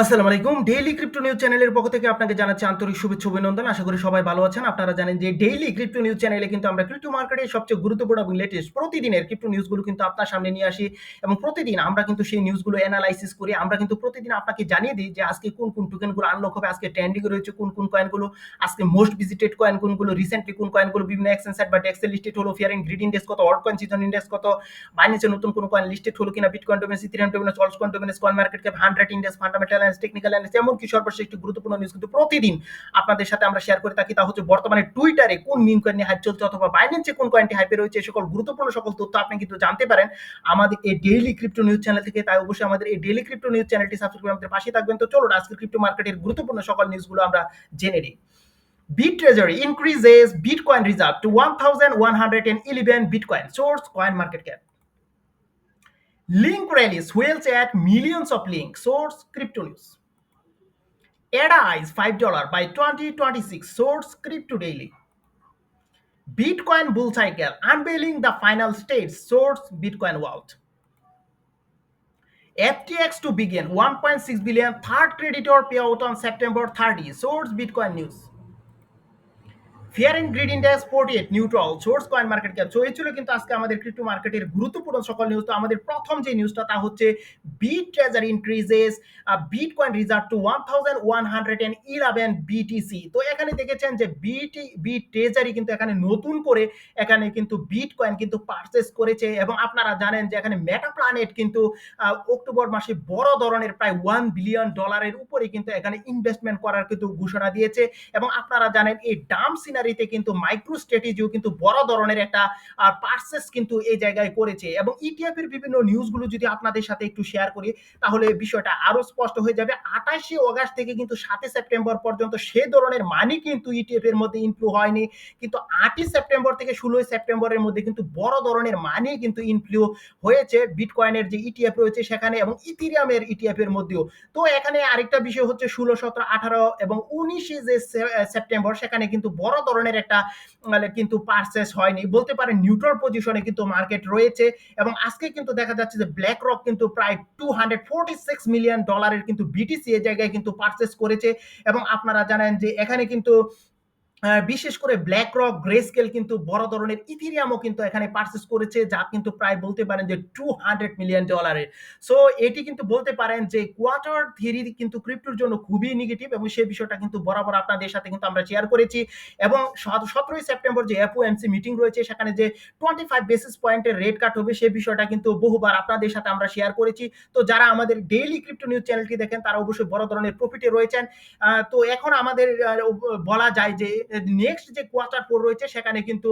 আসসালামু আলাইকুম। Daily crypto news চ্যানেলের পক্ষ থেকে আপনাকে জানাচ্ছি আন্তরিক শুভেচ্ছা অভিনন্দন। আশা করি সবাই ভালো আছেন। আপনারা জানেন যে ডেইলি ক্রিপ্টো নিউজ চ্যানেলে কিন্তু আমরা ক্রিপ্টো মার্কেটের সবচেয়ে গুরুত্বপূর্ণ এবং লেটেস্ট প্রতিদিনের ক্রিপ্টো নিউজগুলো কিন্তু আপনার সামনে নিয়ে আসি এবং প্রতিদিন আমরা কিন্তু সেই নিউজগুলো এনালাইসিস করি। আমরা কিন্তু প্রতিদিন আপনাকে জানিয়ে দিই যে আজকে কোন টোকেনগুলো আনলক হবে, আজকে ট্রেন্ডিং এ রয়েছে কোন কয়েনগুলো, আজকে মোস্ট ভিজিটেড কয়েন কোনগুলো, রিসেন্টলি কোন কয়েনগুলো বিভিন্ন এক্সচেঞ্জ সাইট বা ডেক্সে লিস্টেড হলো, ফিয়ার এন্ড গ্রিড ইন্ডেক্স কত, অল্ট কয়েন সিজন ইন্ডেক্স কত, বাইন্যান্সে নতুন কোন কয়েন লিস্টেড হলো কিনা, bitcoin dominance, Ethereum dominance, altcoin dominance, coin market cap, 100 index, fundamental analysis, technical analysis, এমনকি সর্বশেষ একটি গুরুত্বপূর্ণ নিউজ কিন্তু প্রতিদিন আপনাদের সাথে আমরা শেয়ার করে থাকি। তা হচ্ছে বর্তমানে টুইটারে কোন মিম কয়েন নিয়ে হাইপ চলছে অথবা বাইন্যান্সে কোন কয়েনটি হাইপে রয়েছে, এই সকল গুরুত্বপূর্ণ সকল তথ্য আপনি কিন্তু জানতে পারেন আমাদের এই ডেইলি ক্রিপ্টো নিউজ চ্যানেল থেকে। তাই অবশ্যই আমাদের এই ডেইলি ক্রিপ্টো নিউজ চ্যানেলটি সাবস্ক্রাইব করে আমাদের পাশে থাকবেন। তো চলুন আজকে ক্রিপ্টো মার্কেটের গুরুত্বপূর্ণ সকল নিউজগুলো আমরা জেনে নিই। Bit Treasury increases Bitcoin reserve to 1,111 Bitcoin. Source Coin Market Cap. Link rallies whales at millions of links. Source Crypto News. ADA is $5 by 2026. Source Crypto Daily. Bitcoin bull cycle unveiling the final stage. Source Bitcoin Vault. FTX to begin 1.6 billion third creditor payout on September 30. Source Bitcoin News. Fear and greed index 48 neutral, source coin market cap. So এই ছিল কিন্তু আজকে আমাদের crypto মার্কেটের গুরুত্বপূর্ণ সকল news. তো আমাদের প্রথম যে নিউজটা তা হচ্ছে bit treasury increases bitcoin reserve to 1111 BTC. তো এখানে দেখেছেন যে বিট ট্রেজারি কিন্তু এখানে নতুন করে এখানে কিন্তু বিটকয়েন কিন্তু পারচেস করেছে এবং আপনারা জানেন যে এখানে মেটা প্ল্যানেট কিন্তু অক্টোবর মাসে বড় ধরনের প্রায় $1 বিলিয়ন উপরে কিন্তু এখানে ইনভেস্টমেন্ট করার কিন্তু ঘোষণা দিয়েছে এবং আপনারা জানেন এই ডাম সিনারিতে কিন্তু মাইক্রো স্ট্র্যাটেজিও কিন্তু বড় ধরনের একটা পারচেস কিন্তু এই জায়গায় করেছে এবং ইটিএফ এর বিভিন্ন নিউজগুলো যদি আপনাদের সাথে একটু শেয়ার করি তাহলে বিষয়টা আরো স্পষ্ট হয়ে যাবে। 28 আগস্ট থেকে কিন্তু 7 সেপ্টেম্বর পর্যন্ত সে ধরনের মানি কিন্তু ইটিএফ এর মধ্যে ইনফ্লো হয়নি, কিন্তু 8 সেপ্টেম্বর থেকে 16 সেপ্টেম্বরের মধ্যে কিন্তু বড় ধরনের মানি কিন্তু ইনফ্লো হয়েছে বিটকয়েনের যে ইটিএফ রয়েছে সেখানে এবং ইথেরিয়ামের ইটিএফ এর মধ্যেও। তো এখানে আরেকটা বিষয় হচ্ছে 16, 17, 18 এবং 19 যে সেপ্টেম্বর সেখানে কিন্তু বড় ধরনের একটা মানে কিন্তু পারচেস হয়নি, বলতে পারেন নিউট্রাল পজিশনে কিন্তু মার্কেট রয়েছে এবং আজকে কিন্তু দেখা যাচ্ছে যে ব্ল্যাক রক কিন্তু প্রায় $246 মিলিয়ন কিন্তু বিটিসি এই জায়গায় কিন্তু পারচেস করেছে এবং আপনারা জানেন যে এখানে কিন্তু বিশেষ করে ব্ল্যাক রক, গ্রে স্কেল কিন্তু বড় ধরনের ইথেরিয়ামও কিন্তু এখানে পারচেস করেছে যা কিন্তু প্রায় বলতে পারেন যে $200 মিলিয়ন। সো এটি কিন্তু বলতে পারেন যে কোয়ার্টার থিওরি কিন্তু ক্রিপ্টোর জন্য খুবই নেগেটিভ এবং সেই বিষয়টা কিন্তু বরাবর আপনাদের সাথে কিন্তু আমরা শেয়ার করেছি এবং 17 সেপ্টেম্বর যে এফওএমসি মিটিং রয়েছে সেখানে যে 25 বেসিস পয়েন্টের রেট কাট হবে সেই বিষয়টা কিন্তু বহুবার আপনাদের সাথে আমরা শেয়ার করেছি। তো যারা আমাদের ডেইলি ক্রিপ্টো নিউজ চ্যানেলটি দেখেন তারা অবশ্যই বড় ধরনের প্রফিটে রয়েছেন। তো এখন আমাদের বলা যায় যে নেক্সট যে কোয়ার্টার 4 রয়েছে সেখানে কিন্তু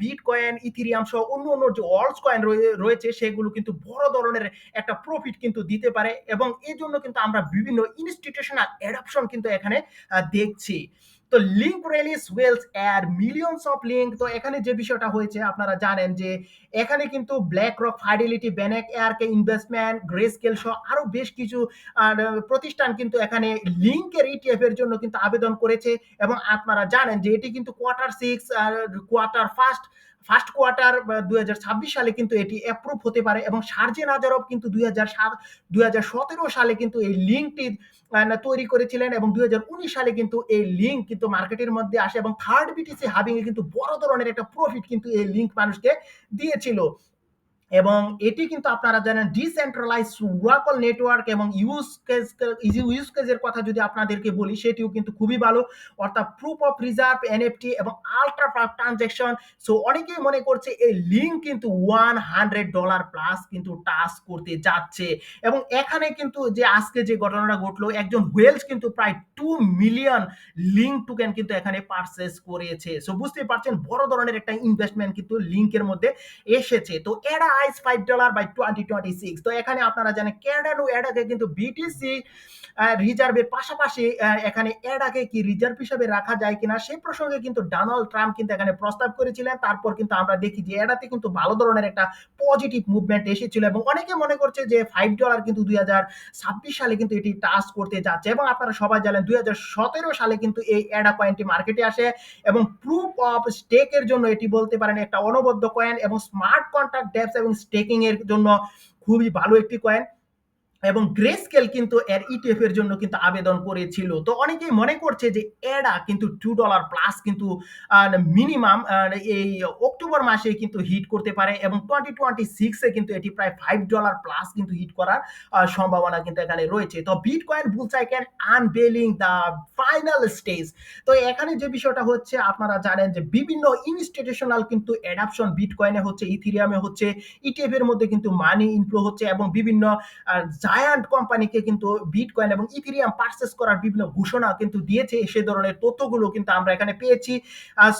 বিটকয়েন, ইথেরিয়াম সহ অন্য যে অল্টস কয়েন রয়েছে সেগুলো কিন্তু বড় ধরনের একটা প্রফিট কিন্তু দিতে পারে এবং এই জন্য কিন্তু আমরা বিভিন্ন ইনস্টিটিউশনাল অ্যাডাপশন কিন্তু এখানে দেখছি। তো link release whales add millions of link. তো এখানে যে বিষয়টা হয়েছে আপনারা জানেন যে এখানে কিন্তু ব্ল্যাক রক, ফাইডেলিটি, ব্যানেক এয়ারকে ইনভেস্টমেন্ট, গ্রে স্কেল সহ আরো বেশ কিছু প্রতিষ্ঠান কিন্তু এখানে লিঙ্কের ইটিএফ এর জন্য কিন্তু আবেদন করেছে এবং আপনারা জানেন যে এটি কিন্তু কোয়ার্টার 6 কোয়ার্টার ফার্স্ট কোয়ার্টার 2026 সালে কিন্তু এটি অ্যাপ্রুভ হতে পারে এবং সার্জেন আজারভ কিন্তু 2017 সালে কিন্তু এই লিঙ্কটি তৈরি করেছিলেন এবং 2019 সালে কিন্তু এই লিঙ্ক কিন্তু মার্কেটের মধ্যে আসে এবং থার্ড বিটিসি হাবিং এ কিন্তু বড় ধরনের একটা প্রফিট কিন্তু এই লিঙ্ক মানুষকে দিয়েছিল এবং এটি কিন্তু আপনারা জানেন ডিসেন্ট্রালাইজ ওরাকল নেটওয়ার্ক এবং ইউজ কেসের কথা যদি আপনাদেরকে বলি সেটিও কিন্তু খুবই ভালো, অর্থাৎ প্রুফ অফ রিজার্ভ, এনএফটি এবং আলট্রা ফাস্ট ট্রানজ্যাকশন। সো অনেকেই মনে করছে এই লিঙ্ক কিন্তু $100 প্লাস কিন্তু টাচ করতে যাচ্ছে এবং এখানে কিন্তু যে আজকে যে ঘটনাটা ঘটলো একজন ওয়েলস কিন্তু প্রায় 2 মিলিয়ন লিঙ্ক টোকেন কিন্তু এখানে পারচেস করেছে। সো বুঝতে পারছেন বড় ধরনের একটা ইনভেস্টমেন্ট কিন্তু লিঙ্কের মধ্যে এসেছে। তো এডা আইস $5 বাই 2026। তো এখানে আপনারা জানেন ক্যাডানো এডাকে কিন্তু বিটিসি রিজার্ভের পাশাপাশি এখানে এডাকে কি রিজার্ভ হিসেবে রাখা যায় কিনা সেই প্রসঙ্গে কিন্তু ডোনাল্ড ট্রাম্প কিন্তু এখানে প্রস্তাব করেছিলেন। তারপর কিন্তু আমরা দেখি যে এডাতে কিন্তু ভালো ধরনের একটা পজিটিভ মুভমেন্ট এসেছিল এবং অনেকে মনে করছে যে $5 কিন্তু 2026 সালে কিন্তু এটি টাচ করতে যাচ্ছে এবং আপনারা সবাই জানেন 2017 সালে কিন্তু এই এডা কয়েনটি মার্কেটে আসে এবং প্রুফ অফ স্টেকের জন্য এটি বলতে পারেন একটা অনবদ্য কয়েন এবং স্মার্ট কন্ট্রাক্ট ডেপস এবং স্টেকিং এর জন্য খুবই ভালো একটি কয়েন এবং গ্রেস্কেল কিন্তু এর ইটিএফ এর জন্য কিন্তু আবেদন করেছিল। তো অনেকেই মনে করছে যে এরা কিন্তু $2 প্লাস কিন্তু মিনিমাম এই অক্টোবর মাসে কিন্তু হিট করতে পারে এবং 2026 এ কিন্তু এটি প্রায় $5 প্লাস কিন্তু হিট করার সম্ভাবনা কিন্তু এখানে রয়েছে। তো bitcoin bullseye can unveiling the final stage. তো এখানে যে বিষয়টা হচ্ছে আপনারা জানেন যে বিভিন্ন ইনস্টিটিউশনাল কিন্তু অ্যাডাপশন বিটকয়েনে হচ্ছে, ইথিরিয়ামে হচ্ছে, ইটিএফ এর মধ্যে কিন্তু মানি ইনফ্লো হচ্ছে এবং বিভিন্ন জায়ান্ট কোম্পানিকে কিন্তু বিটকয়েন এবং ইথেরিয়াম পারচেস করার বিভিন্ন ঘোষণা কিন্তু দিয়েছে। সে ধরনের তথ্যগুলো কিন্তু আমরা এখানে পেয়েছি।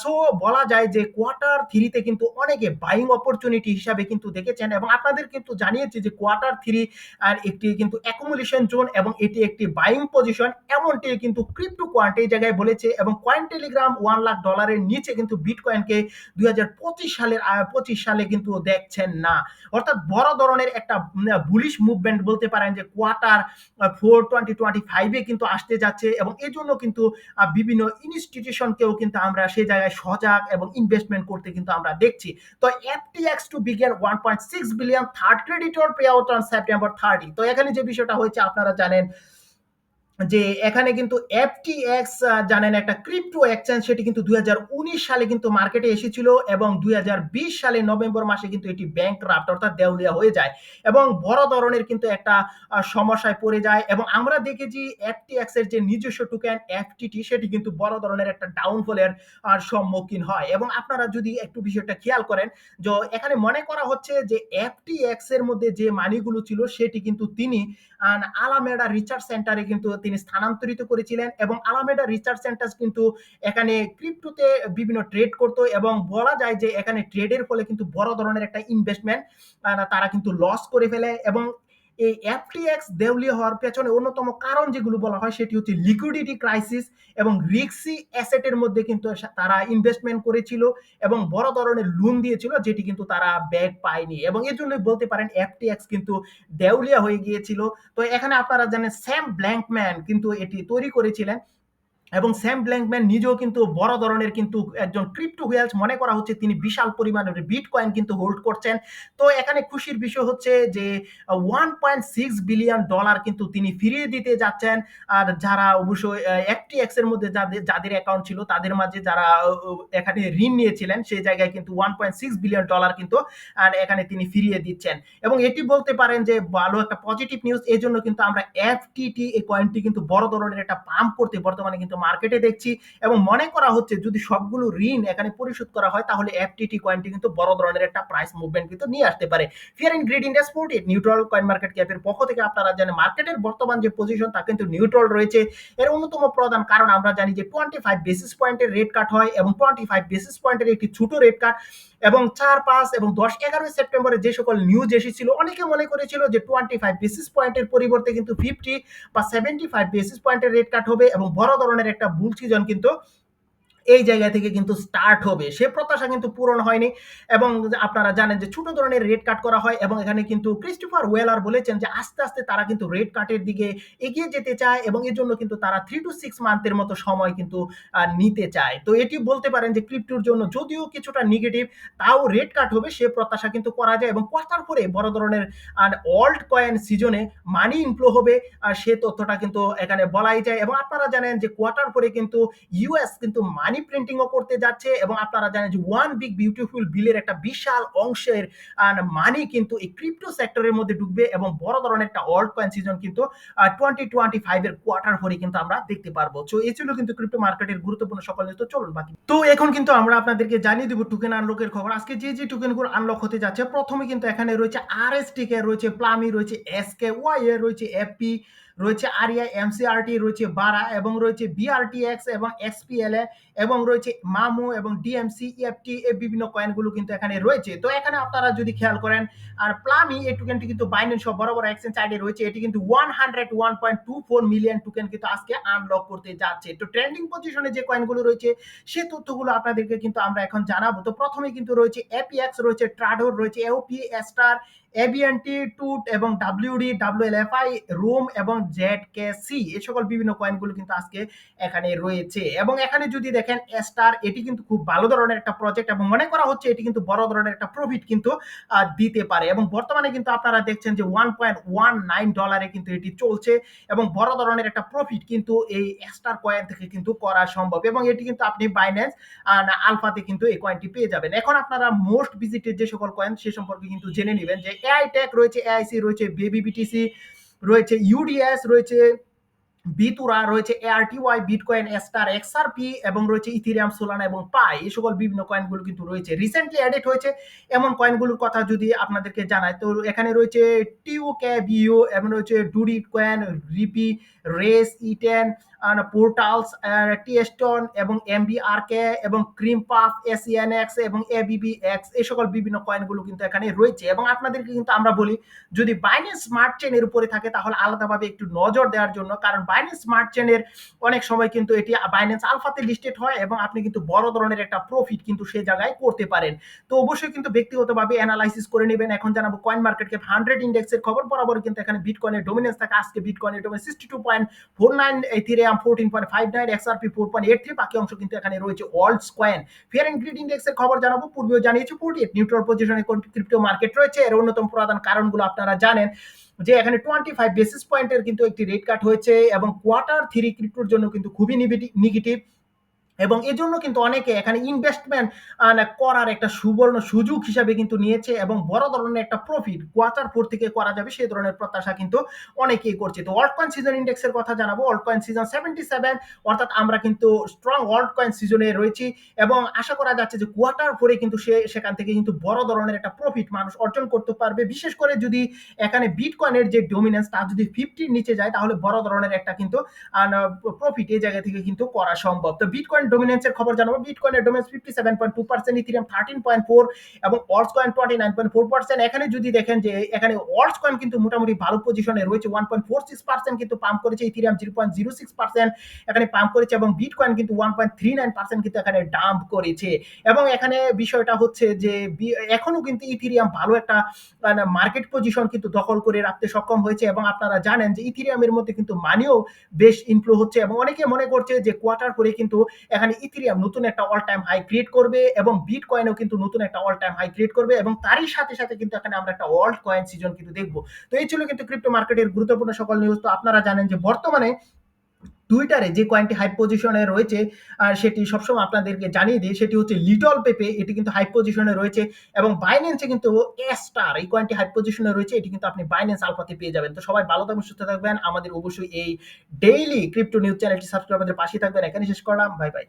সো বলা যায় যে কোয়ার্টার থ্রিতে কিন্তু অনেকে বাইং অপরচুনিটি হিসাবে কিন্তু দেখেছেন এবং আপনাদের কিন্তু জানিয়েছি যে কোয়ার্টার থ্রি আর একটি কিন্তু অ্যাকুমুলেশন জোন এবং এটি একটি বাইং পজিশন, এমনটি কিন্তু ক্রিপ্টো কোয়ান্ট এই জায়গায় বলেছে এবং কয়েন টেলিগ্রাম $1,00,000 নিচে কিন্তু বিটকয়েনকে 2025 সালে কিন্তু দেখছেন না। অর্থাৎ বড় ধরনের একটা বুলিশ মুভমেন্ট বলতে পারেন যে কোয়ার্টার 4 2025 কিন্তু আসতে যাচ্ছে এবং এই জন্য কিন্তু বিভিন্ন ইনস্টিটিউশনকেও কিন্তু আমরা সেই জায়গায় সজাগ এবং ইনভেস্টমেন্ট করতে কিন্তু আমরা দেখছি। তো FTX to begin 1.6 billion third creditor pay out on September 30। তো এখানে যে বিষয়টা হয়েছে আপনারা জানেন যে এখানে কিন্তু FTX জানেন একটা ক্রিপ্টো এক্সচেঞ্জ, সেটি কিন্তু 2019 সালে কিন্তু মার্কেটে এসেছিল এবং 2020 সালে নভেম্বর মাসে কিন্তু এটি ব্যাংকরাপ্ট অর্থাৎ দেউলিয়া হয়ে যায় এবং বড় ধরনের কিন্তু একটা সমস্যায় পড়ে যায় এবং আমরা দেখেছি FTX এর যে নিজস্ব টোকেন FTT সেটি কিন্তু বড় ধরনের একটা ডাউনফলের সম্মুখীন হয় এবং আপনারা যদি একটু বিষয়টা খেয়াল করেন যে এখানে মনে করা হচ্ছে যে FTX এর মধ্যে যে মানিগুলো ছিল সেটি কিন্তু তিনি আলামেডা রিসার্চ সেন্টারে কিন্তু তিনি স্থানান্তরিত করেছিলেন এবং আলামেডা রিসার্চ সেন্টার কিন্তু এখানে ক্রিপ্টোতে বিভিন্ন ট্রেড করতো এবং বলা যায় যে এখানে ট্রেডের ফলে কিন্তু বড় ধরনের একটা ইনভেস্টমেন্ট তারা কিন্তু লস করে ফেলে এবং এই FTX দেউলিয়া হওয়ার পেছনে অন্যতম কারণ যেগুলো বলা হয় সেটি হচ্ছে লিকুইডিটি ক্রাইসিস এবং রিস্কি অ্যাসেটের মধ্যে কিন্তু তারা ইনভেস্টমেন্ট করেছিল এবং বড় ধরনের লোন দিয়েছিল যেটি কিন্তু তারা ব্যাক পায়নি এবং এর জন্যই বলতে পারেন FTX কিন্তু দেউলিয়া হয়ে গিয়েছিল। তো এখানে আপনারা জানেন স্যাম ব্ল্যাঙ্কম্যান কিন্তু এটি তৈরি করেছিলেন এবং স্যাম ব্ল্যাঙ্কম্যান নিজেও কিন্তু বড় ধরনের কিন্তু একজন ক্রিপ্টো হুইলস মনে করা হচ্ছে, তিনি বিশাল পরিমাণের বিটকয়েন কিন্তু হোল্ড করছেন। তো এখানে খুশির বিষয় হচ্ছে যে $1.6 বিলিয়ন কিন্তু তিনি ফিরিয়ে দিতে যাচ্ছেন। আর যারা অবশ্যই FTX এর মধ্যে যাদের অ্যাকাউন্ট ছিল তাদের মাঝে যারা এখানে ঋণ নিয়েছিলেন সেই জায়গায় কিন্তু $1.6 বিলিয়ন কিন্তু আর এখানে তিনি ফিরিয়ে দিচ্ছেন এবং এটি বলতে পারেন যে ভালো একটা পজিটিভ নিউজ। এই জন্য কিন্তু আমরা FTT এই কয়েনটি কিন্তু বড় ধরনের একটা পাম্প করতে বর্তমানে কিন্তু মার্কেটে দেখছি এবং মনে করা হচ্ছে যদি সবগুলো ঋণ এখানে পরিশোধ করা হয় তাহলে FTT কয়েনটি কিন্তু বড় ধরনের একটা প্রাইস মুভমেন্ট কিন্তু নিয়ে আসতে পারে। Fear and greed India sported neutral coin market ক্যাপের পক্ষ থেকে আপনারা জানেন মার্কেটের বর্তমান যে পজিশন তা কিন্তু নিউট্রাল রয়েছে। এর অন্যতম প্রধান কারণ আমরা জানি যে 25 বেসিস পয়েন্টের রেট কাট হয় এবং 25 বেসিস পয়েন্টের একটি ছোট রেট কাট এবং 4, 5 এবং 10, 11 সেপ্টেম্বরে যে সকল নিউজ এসেছিল অনেকে মনে করেছিল যে 25 বেসিস পয়েন্টের পরিবর্তে কিন্তু 50 বা 75 বেসিস পয়েন্টের রেট কাট হবে এবং বড় ধরনের একটা বুল সিজন কিন্তু এই জায়গা থেকে কিন্তু স্টার্ট হবে। সে প্রত্যাশা কিন্তু পূরণ হয়নি এবং আপনারা জানেন যে ছোট ধরনের রেট কাট করা হয় এবং এখানে কিন্তু ক্রিস্টোফার ওয়েলার বলেছেন যে আস্তে আস্তে তারা কিন্তু রেট কাটের দিকে এগিয়ে যেতে চায় এবং এর জন্য কিন্তু তারা 3 to 6 মান্থের মতো সময় কিন্তু নিতে চায়। তো এটি বলতে পারেন যে ক্রিপ্টোর জন্য যদিও কিছুটা নেগেটিভ তাও রেট কাট হবে সে প্রত্যাশা কিন্তু করা যায় এবং কোয়ার্টার পরে বড় ধরনের অল্ট কয়েন সিজনে মানি ইনফ্লো হবে সে তথ্যটা কিন্তু এখানে বলাই যায় এবং আপনারা জানেন যে কোয়ার্টার পরে কিন্তু ইউএস কিন্তু মানি প্রিন্টিংও করতে যাচ্ছে এবং আপনারা জানেন যে ওয়ান বিগ বিউটিফুল বিলের একটা বিশাল অংশের মানি কিন্তু এই ক্রিপ্টো সেক্টরের মধ্যে ঢুকবে এবং বড় ধরনের একটা অল্ট কয়েন সিজন কিন্তু 2025 এর কোয়ার্টার পরে কিন্তু আমরা দেখতে পারবো। তো এই ছিল কিন্তু ক্রিপ্টো মার্কেটের গুরুত্বপূর্ণ সকল নিউজ। তো চলুন বাকি। তো এখন কিন্তু আমরা আপনাদেরকে জানিয়ে দিব টোকেন আনলকের খবর। আজকে যে যে টোকেনগুলো আনলক হতে যাচ্ছে প্রথমে কিন্তু এখানে রয়েছে RSTK, রয়েছে প্লামি, রয়েছে SKY, রয়েছে FP, রয়েছে আরিয়া, MCRT, রয়েছে বারা এবং রয়েছে BRTX এবং XPLA এবং রয়েছে মামু এবং DMC, EFT এই বিভিন্ন কয়েনগুলো কিন্তু এখানে রয়েছে। তো এখানে আপনারা যদি খেয়াল করেন আর প্লামি এই টোকেনটি কিন্তু বাইন্যান্স সব বড় বড় এক্সচেঞ্জ সাইডে রয়েছে, এটি কিন্তু 101.24 মিলিয়ন টোকেন কিন্তু আজকে আনলক করতে যাচ্ছে। তো ট্রেন্ডিং পজিশনে যে কয়েনগুলো রয়েছে সে তথ্যগুলো আপনাদেরকে কিন্তু আমরা এখন জানাবো। তো প্রথমে কিন্তু রয়েছে APX, রয়েছে ট্রাডোর, রয়েছে AOP, স্টার, এবিএনটি, টুট এবং ডাব্লিউডি, ডাব্লিউএলএফআই, রোম এবং জেডকেসি এই সকল বিভিন্ন কয়েনগুলো কিন্তু আজকে এখানে রয়েছে। এবং এখানে যদি দেখেন স্টার, এটি কিন্তু খুব ভালো ধরনের একটা প্রজেক্ট এবং মনে করা হচ্ছে এটি কিন্তু বড় ধরনের একটা প্রফিট কিন্তু দিতে পারে। এবং বর্তমানে কিন্তু আপনারা দেখছেন যে $1.19 কিন্তু এটি চলছে এবং বড় ধরনের একটা প্রফিট কিন্তু এই স্টার কয়েন থেকে কিন্তু করা সম্ভব। এবং এটি কিন্তু আপনি বাইন্যান্স আলফাতে কিন্তু এই কয়েনটি পেয়ে যাবেন। এখন আপনারা মোস্ট ভিজিটেড যে সকল কয়েন সে সম্পর্কে কিন্তু জেনে নেবেন যে এআই টেক রয়েছে, এআইসি রয়েছে, বেবি বিটিসি রয়েছে, ইউডিএস রয়েছে, বিতুরা রয়েছে, এআরটিওয়াই, বিটকয়েন, স্টার, এক্সআরপি এবং রয়েছে ইথিরিয়াম, সোলানা এবং পাই। এই সকল বিভিন্ন কয়েনগুলো কিন্তু রয়েছে। রিসেন্টলি অ্যাডেড হয়েছে এমন কয়েনগুলোর কথা যদি আপনাদেরকে জানায়, তো এখানে রয়েছে টিউকে বিও এবং রয়েছে ডুডি কয়েন, রিপি, রেস, ইটেন, পোর্টালস, টিএস্টন এবং এমবিআরকে এবং ক্রিম পাফ, এসিএনএক্স এবং এবিবিএক্স এই সকল বিভিন্ন কয়েনগুলো কিন্তু এখানে রয়েছে। এবং আপনাদেরকে কিন্তু আমরা বলি যদি বাইন্যান্স স্মার্ট চেনের উপরে থাকে তাহলে আলাদাভাবে একটু নজর দেওয়ার জন্য, কারণ বাইন্যান্স স্মার্ট চেনের অনেক সময় কিন্তু এটি বাইন্যান্স আলফাতে লিস্টেড হয় এবং আপনি কিন্তু বড় ধরনের একটা প্রফিট কিন্তু সেই জায়গায় করতে পারেন। তো অবশ্যই কিন্তু ব্যক্তিগতভাবে অ্যানালাইসিস করে নেবেন। এখন জানাবো কয়েন মার্কেট ক্যাপ 100 ইন্ডেক্সের খবর। বরাবর কিন্তু এখানে বিটকয়েনের ডোমিনেন্স থাকে। আজকে বিটকয়েনের ডোমিনেন্স 62.49, ইথিরিয়াম 14.59, এক্সআরপি 4.83, বাকি অংশ কিন্তু এখানে রয়েছে alts coin. Fear and greed ইন্ডেক্সের খবর জানাবো। পূর্বেও জানিয়েছি 48 নিউট্রাল পজিশনে ক্রিপ্টো মার্কেট রয়েছে। এর অন্যতম প্রধান কারণগুলো আপনারা জানেন যে এখানে 25 বেসিস পয়েন্টের কিন্তু একটি রেট কাট হয়েছে এবং কোয়ার্টার 3 ক্রিপ্টোর জন্য কিন্তু খুবই নেগেটিভ এবং এজন্য কিন্তু অনেকে এখানে ইনভেস্টমেন্ট করার একটা সুবর্ণ সুযোগ হিসাবে কিন্তু নিয়েছে এবং বড় ধরনের একটা প্রফিট কোয়ার্টার 4 থেকে করা যাবে সেই ধরনের প্রত্যাশা কিন্তু অনেকেই করছে। তো অল্ট কয়েন সিজন ইন্ডেক্সের কথা জানাবো। অল্ট কয়েন সিজন 77, অর্থাৎ আমরা কিন্তু স্ট্রং অল্ট কয়েন সিজনে রয়েছি এবং আশা করা যাচ্ছে যে কোয়ার্টার 4 কিন্তু সেখান থেকে কিন্তু বড় ধরনের একটা প্রফিট মানুষ অর্জন করতে পারবে। বিশেষ করে যদি এখানে বিটকয়েনের যে ডোমিনেন্স তা যদি 50 নিচে যায় তাহলে বড় ধরনের একটা কিন্তু প্রফিট এই জায়গা থেকে কিন্তু করা সম্ভব। তো বিটকয়েন ডোমিনেন্সের খবর জানাবো। বিটকয়েনের ডোমিনেন্স 57.2%, ইথিরিয়াম 13.4 এবং অল্টস কয়েন 29.4%। এখানে যদি দেখেন যে এখানে অল্টস কয়েন কিন্তু মোটামুটি ভালো পজিশনে রয়েছে, 1.46% কিন্তু পাম্প করেছে, ইথিরিয়াম 0.06% এখানে পাম্প করেছে এবং বিটকয়েন কিন্তু 1.39% কিন্তু এখানে ডাম্প করেছে। এবং এখানে বিষয়টা হচ্ছে যে এখনো কিন্তু ইথিরিয়াম ভালো একটা মার্কেট পজিশন কিন্তু দখল করে রাখতে সক্ষম হয়েছে এবং আপনারা জানেন যে ইথিরিয়ামের মধ্যে কিন্তু মানিও বেশ ইনফ্লো হচ্ছে এবং অনেকে মনে করছে যে কোয়ার্টার 4 কিন্তু এখানে ইথিরিয়াম নতুন একটা অল টাইম হাই ক্রিয়েট করবে এবং বিটকয়েনও কিন্তু নতুন একটা অল টাইম হাই ক্রিয়েট করবে এবং তারই সাথে সাথে কিন্তু এখানে আমরা একটা অল্ট কয়েন সিজন কিন্তু দেখবো। তো এই ছিল কিন্তু ক্রিপ্টো মার্কেটের গুরুত্বপূর্ণ সকল নিউজ। তো আপনারা জানেন যে বর্তমানে টুইটারে যে কয়েনটি হাই পজিশনে রয়েছে আর সেটি সবসময় আপনাদেরকে জানিয়ে দিই, সেটি হচ্ছে লিটল পেপে, এটি কিন্তু হাই পজিশনে রয়েছে এবং বাইন্যান্সে কিন্তু স্টার এই কয়েনটি হাই পজিশনে রয়েছে, এটি কিন্তু আপনি বাইন্যান্স আলফাতে পেয়ে যাবেন। তো সবাই ভালো থাকবেন, সুস্থ থাকবেন। আমাদের অবশ্যই এই ডেইলি ক্রিপ্টো নিউজ চ্যানেলটি সাবস্ক্রাইব করে পাশে থাকবেন। এখানে শেষ করলাম, বাই বাই।